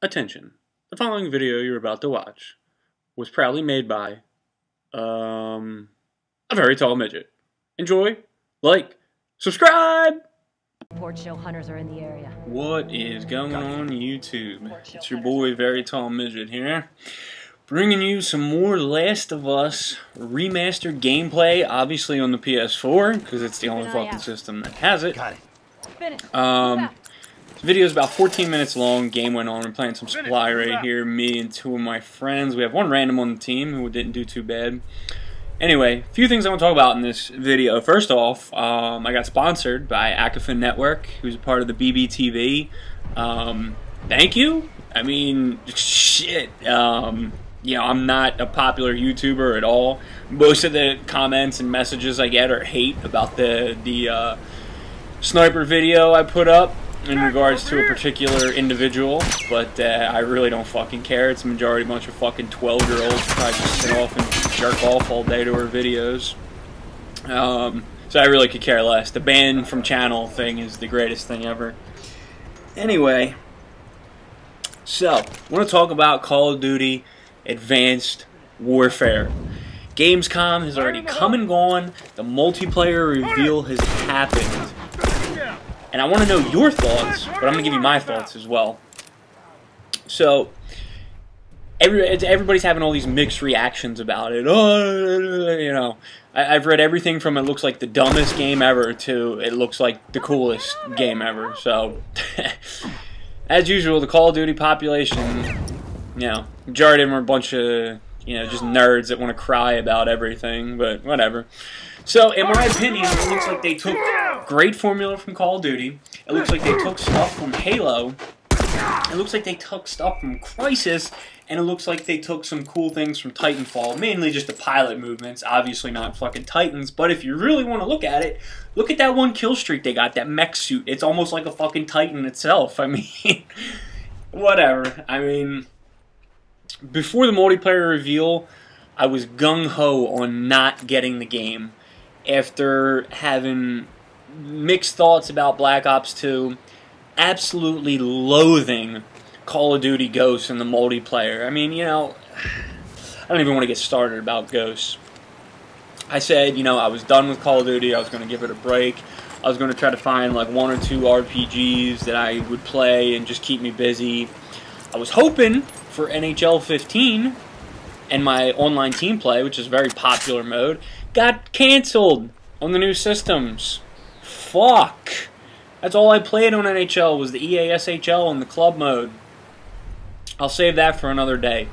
Attention. The following video you're about to watch was proudly made by, a very tall midget. Enjoy, like, subscribe! Port show hunters are in the area. What is going on YouTube? It's your boy, Very Tall Midget here, bringing you some more Last of Us Remastered gameplay, obviously on the PS4, because it's the only fucking system that has it. Got it. This video is about 14 minutes long. Game went on. We're playing some supply right here. Me and two of my friends. We have one random on the team who didn't do too bad. Anyway, a few things I want to talk about in this video. First off, I got sponsored by Akafin Network, who's a part of the BBTV. Thank you. I mean, shit. You know, I'm not a popular YouTuber at all. Most of the comments and messages I get are hate about the sniper video I put up in regards to a particular individual, but I really don't fucking care. It's a majority bunch of fucking 12-year-olds who probably just sit off and jerk off all day to her videos. So I really could care less. The ban from channel thing is the greatest thing ever. Anyway, so I want to talk about Call of Duty Advanced Warfare. Gamescom has already come and gone. The multiplayer reveal has happened. And I want to know your thoughts, but I'm going to give you my thoughts as well. So, everybody's having all these mixed reactions about it. Oh, you know, I've read everything from it looks like the dumbest game ever to it looks like the coolest game ever. So, as usual, the Call of Duty population, you know, majority of them are a bunch of, you know, just nerds that want to cry about everything, but whatever. So, in my opinion, it looks like they took great formula from Call of Duty. It looks like they took stuff from Halo. It looks like they took stuff from Crisis. And it looks like they took some cool things from Titanfall. Mainly just the pilot movements. Obviously not fucking Titans. But if you really want to look at it, look at that one kill streak they got. That mech suit. It's almost like a fucking Titan itself. I mean, whatever. I mean, before the multiplayer reveal, I was gung-ho on not getting the game. After having mixed thoughts about Black Ops 2, absolutely loathing Call of Duty Ghosts and the multiplayer. I mean, you know, I don't even want to get started about Ghosts. I said, you know, I was done with Call of Duty. I was going to give it a break. I was going to try to find like one or two RPGs that I would play and just keep me busy. I was hoping for NHL 15 and my online team play, which is a very popular mode, got canceled on the new systems. Fuck. That's all I played on NHL was the EASHL and the club mode. I'll save that for another day.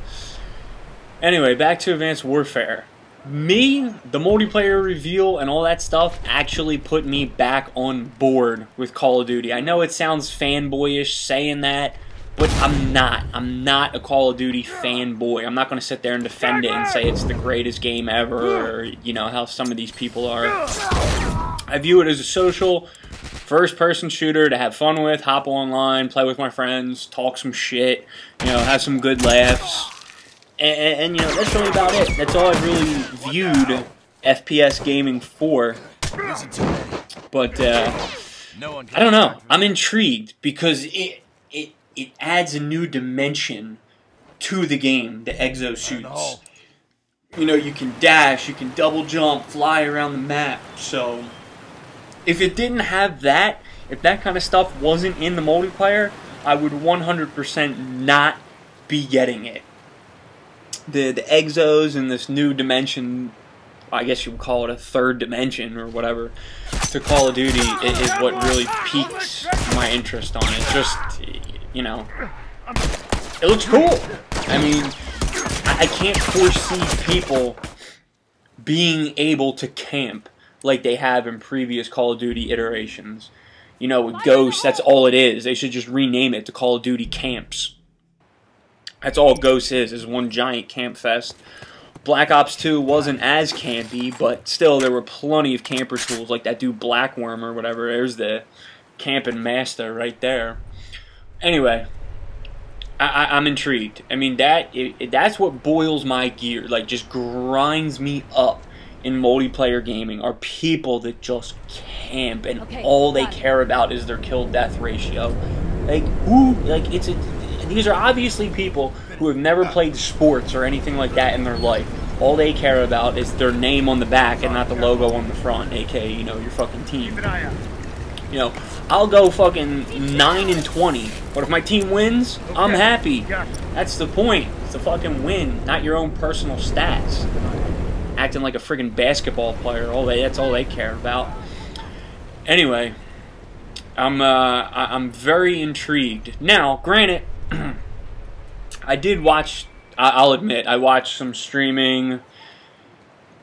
Anyway, back to Advanced Warfare. The multiplayer reveal and all that stuff actually put me back on board with Call of Duty. I know it sounds fanboyish saying that, but I'm not. I'm not a Call of Duty fanboy. I'm not going to sit there and defend it and say it's the greatest game ever, or, you know, how some of these people are. I view it as a social, first-person shooter to have fun with, hop online, play with my friends, talk some shit, you know, have some good laughs. And you know, that's really about it. That's all I've really viewed FPS gaming for. But, I don't know. I'm intrigued because it adds a new dimension to the game, the exosuits. You know, you can dash, you can double jump, fly around the map. So, if it didn't have that, if that kind of stuff wasn't in the multiplayer, I would 100% not be getting it. The exos and this new dimension, I guess you would call it a third dimension or whatever, to Call of Duty is what really piques my interest on it. Just, you know, it looks cool. I mean, I can't foresee people being able to camp like they have in previous Call of Duty iterations. You know, with Ghosts, that's all it is. They should just rename it to Call of Duty Camps. That's all Ghosts is one giant camp fest. Black Ops 2 wasn't as campy, but still there were plenty of camper tools like that dude Blackworm or whatever. There's the camping master right there. Anyway, I'm intrigued. I mean, that's what boils my gear, like just grinds me up in multiplayer gaming, are people that just camp and all they care about is their kill-death ratio. Like, ooh, like it's a These are obviously people who have never played sports or anything like that in their life. All they care about is their name on the back and not the logo on the front, aka, you know, your fucking team. You know, I'll go fucking 9-20, but if my team wins, I'm happy. That's the point. It's to fucking win, not your own personal stats. Acting like a friggin' basketball player, that's all they care about. Anyway, I'm very intrigued. Now, granted, I did watch. I'll admit, I watched some streaming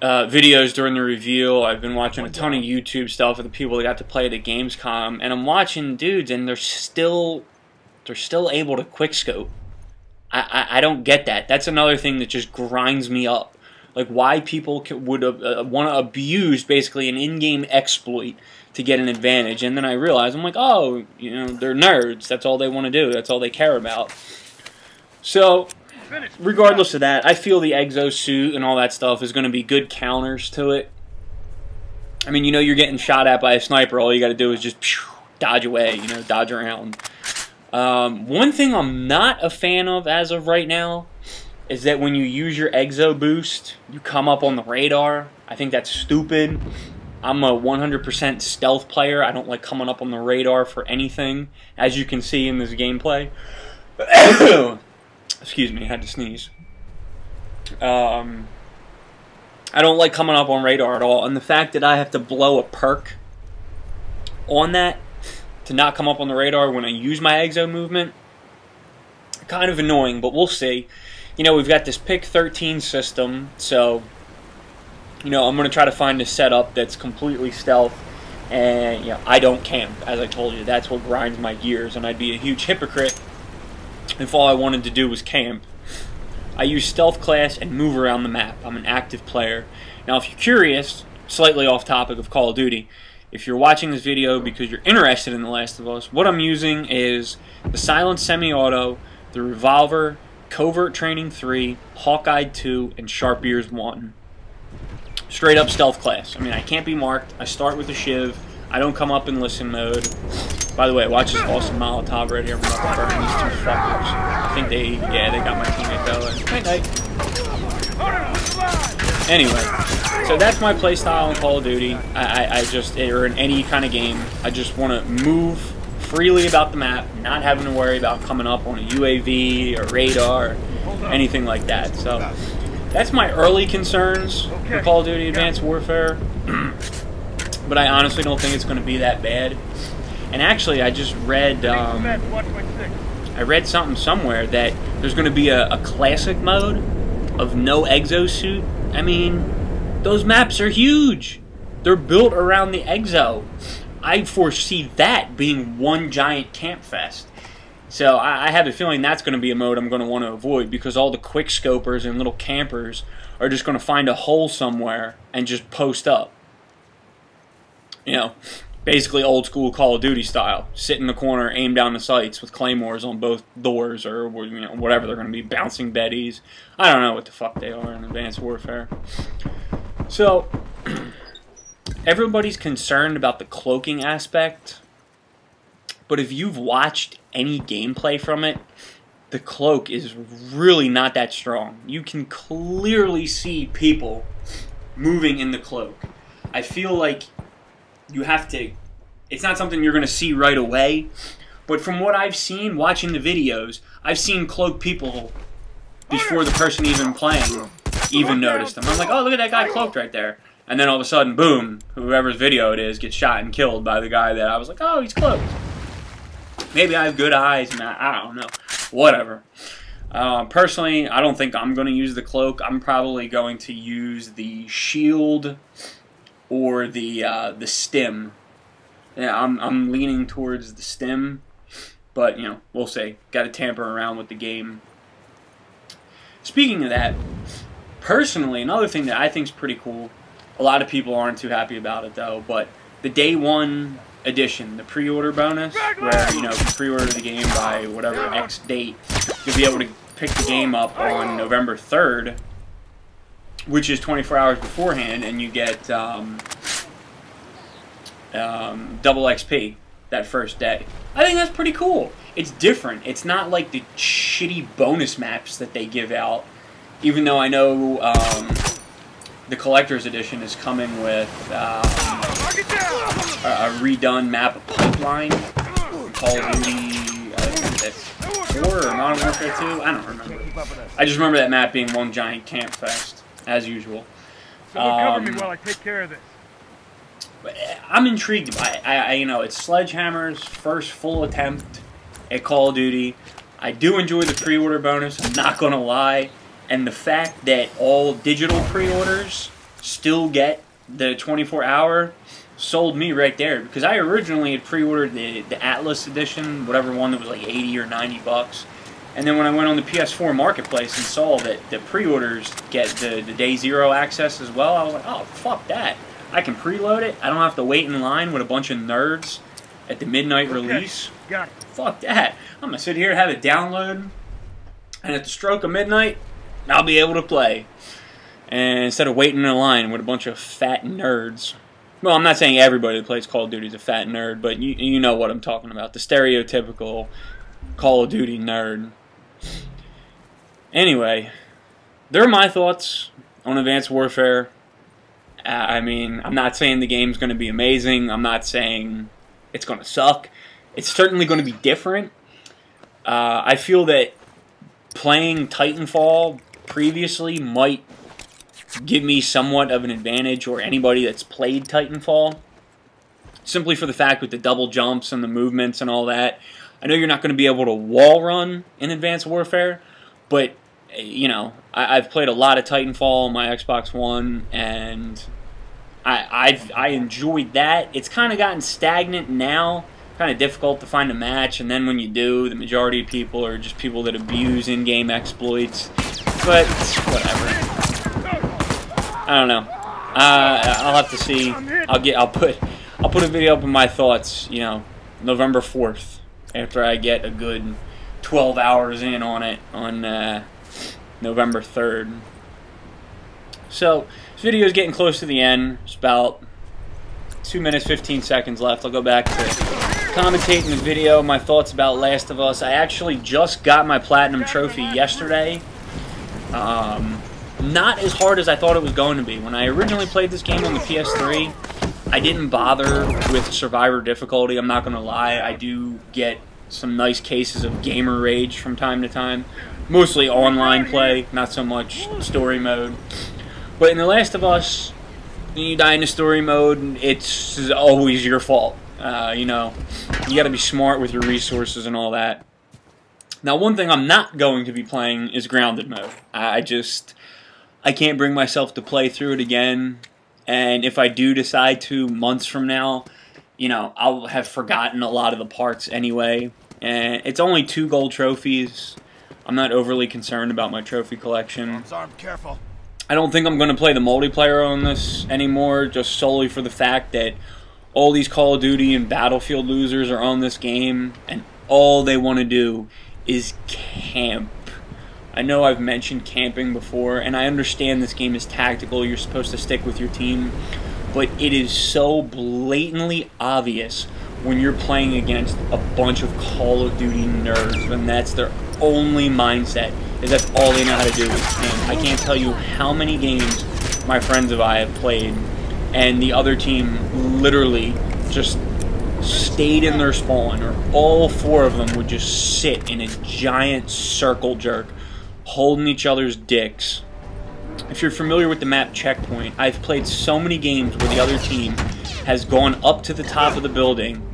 videos during the review. I've been watching a ton of YouTube stuff of the people that got to play at the Gamescom, and I'm watching dudes, and they're still able to quickscope. I don't get that. That's another thing that just grinds me up. Like, why people would want to abuse basically an in-game exploit to get an advantage. And then I realized, I'm like, oh, you know, they're nerds. That's all they want to do. That's all they care about. So, regardless of that, I feel the exosuit and all that stuff is going to be good counters to it. I mean, you know, you're getting shot at by a sniper. All you got to do is just dodge away, you know, dodge around. One thing I'm not a fan of as of right now is that when you use your exo boost, you come up on the radar. I think that's stupid. I'm a 100% stealth player. I don't like coming up on the radar for anything, as you can see in this gameplay. Excuse me, I had to sneeze. I don't like coming up on radar at all, and the fact that I have to blow a perk on that to not come up on the radar when I use my exo movement, kind of annoying, but we'll see. You know, we've got this pick 13 system, so, you know, I'm going to try to find a setup that's completely stealth, and, you know, I don't camp, as I told you. That's what grinds my gears, and I'd be a huge hypocrite if all I wanted to do was camp. I use stealth class and move around the map. I'm an active player. Now, if you're curious, slightly off topic of Call of Duty, if you're watching this video because you're interested in The Last of Us, what I'm using is the Silent Semi-Auto, the Revolver, Covert Training 3, Hawkeye 2, and Sharp Ears 1. Straight up stealth class. I mean, I can't be marked. I start with the Shiv. I don't come up in listen mode. By the way, watch this awesome Molotov right here. I'm about to burn these two fuckers. I think they got my teammate going. Night night. Anyway, so that's my playstyle in Call of Duty. Or in any kind of game, I just want to move freely about the map, not having to worry about coming up on a UAV or radar or anything like that. So that's my early concerns for Call of Duty Advanced Warfare. But I honestly don't think it's going to be that bad. And actually, I just read I read something somewhere that there's going to be a classic mode of no exosuit. I mean, those maps are huge. They're built around the exo. I foresee that being one giant camp fest. So I have a feeling that's going to be a mode I'm going to want to avoid, because all the quick scopers and little campers are just going to find a hole somewhere and just post up. You know, basically old school Call of Duty style. Sit in the corner, aim down the sights with claymores on both doors, or, you know, whatever they're going to be, bouncing betties. I don't know what the fuck they are in Advanced Warfare. So everybody's concerned about the cloaking aspect, but if you've watched any gameplay from it, the cloak is really not that strong. You can clearly see people moving in the cloak. I feel like you have to, it's not something you're going to see right away, but from what I've seen, watching the videos, I've seen cloaked people before the person even playing even noticed them. I'm like, oh, look at that guy cloaked right there. And then all of a sudden, boom, whoever's video it is gets shot and killed by the guy that I was like, oh, he's cloaked. Maybe I have good eyes, man. I don't know. Whatever. Personally, I don't think I'm going to use the cloak. I'm probably going to use the shield or the stim. Yeah, I'm leaning towards the stim, but you know, we'll see. Got to tamper around with the game. Speaking of that, personally, another thing that I think is pretty cool. A lot of people aren't too happy about it though, but the day one edition, the pre-order bonus, where, you know, if you pre-order the game by whatever X date, you'll be able to pick the game up on November 3rd, which is 24 hours beforehand, and you get double XP that first day. I think that's pretty cool. it's different. It's not like the shitty bonus maps that they give out. Even though I know the collector's edition is coming with a redone map of Pipeline, Call of Duty, I think that's 4 or Modern Warfare 2. I don't remember. I just remember that map being one giant camp fest, as usual. So cover me while I take care of this. I'm intrigued by it. You know, it's Sledgehammer's first full attempt at Call of Duty. I do enjoy the pre-order bonus, I'm not going to lie. And the fact that all digital pre-orders still get the 24-hour sold me right there. Because I originally had pre-ordered the Atlas edition, whatever one that was like 80 or 90 bucks. And then when I went on the PS4 Marketplace and saw that the pre-orders get the Day Zero access as well, I was like, oh, fuck that. I can preload it. I don't have to wait in line with a bunch of nerds at the midnight release. Got it. Fuck that. I'm going to sit here, have it download, and at the stroke of midnight, I'll be able to play. And instead of waiting in a line with a bunch of fat nerds. Well, I'm not saying everybody that plays Call of Duty is a fat nerd, but you know what I'm talking about. The stereotypical Call of Duty nerd. Anyway, there are my thoughts on Advanced Warfare. I mean, I'm not saying the game's going to be amazing. I'm not saying it's going to suck. It's certainly going to be different. I feel that playing Titanfall previously might give me somewhat of an advantage, or anybody that's played Titanfall, simply for the fact with the double jumps and the movements and all that. I know you're not going to be able to wall run in Advanced Warfare, but you know, I've played a lot of Titanfall on my Xbox One, and I enjoyed that. It's kind of gotten stagnant now, kind of difficult to find a match, and then when you do, the majority of people are just people that abuse in-game exploits. But whatever. I don't know. I'll have to see. I'll put a video up of my thoughts, you know, November 4th, after I get a good 12 hours in on it on November 3rd. So, this video is getting close to the end. It's about 2 minutes, 15 seconds left. I'll go back to commentating the video, my thoughts about Last of Us. I actually just got my Platinum Trophy yesterday. Not as hard as I thought it was going to be. When I originally played this game on the PS3, I didn't bother with Survivor difficulty, I'm not going to lie. I do get some nice cases of gamer rage from time to time. Mostly online play, not so much story mode. But in The Last of Us, when you die in the story mode, it's always your fault. You know, you got to be smart with your resources and all that. Now, one thing I'm not going to be playing is Grounded mode. I can't bring myself to play through it again. And if I do decide to, months from now, you know, I'll have forgotten a lot of the parts anyway. And it's only 2 gold trophies. I'm not overly concerned about my trophy collection. Armed, careful. I don't think I'm going to play the multiplayer on this anymore, just solely for the fact that all these Call of Duty and Battlefield losers are on this game, and all they want to do is camp. I know I've mentioned camping before, and I understand this game is tactical, you're supposed to stick with your team, but it is so blatantly obvious when you're playing against a bunch of Call of Duty nerds, and that's their only mindset, is that's all they know how to do is camp. I can't tell you how many games my friends and I have played, and the other team literally just stayed in their spawn, or all 4 of them would just sit in a giant circle jerk, holding each other's dicks. If you're familiar with the map Checkpoint, I've played so many games where the other team has gone up to the top of the building,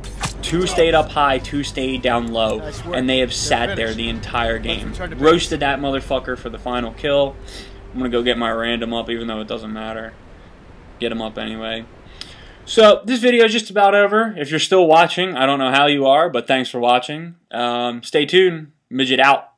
2 stayed up high, 2 stayed down low, and they have sat there the entire game. Roasted that motherfucker for the final kill. I'm going to go get my random up, even though it doesn't matter. Get him up anyway. So, this video is just about over. If you're still watching, I don't know how you are, but thanks for watching. Stay tuned. Midget out.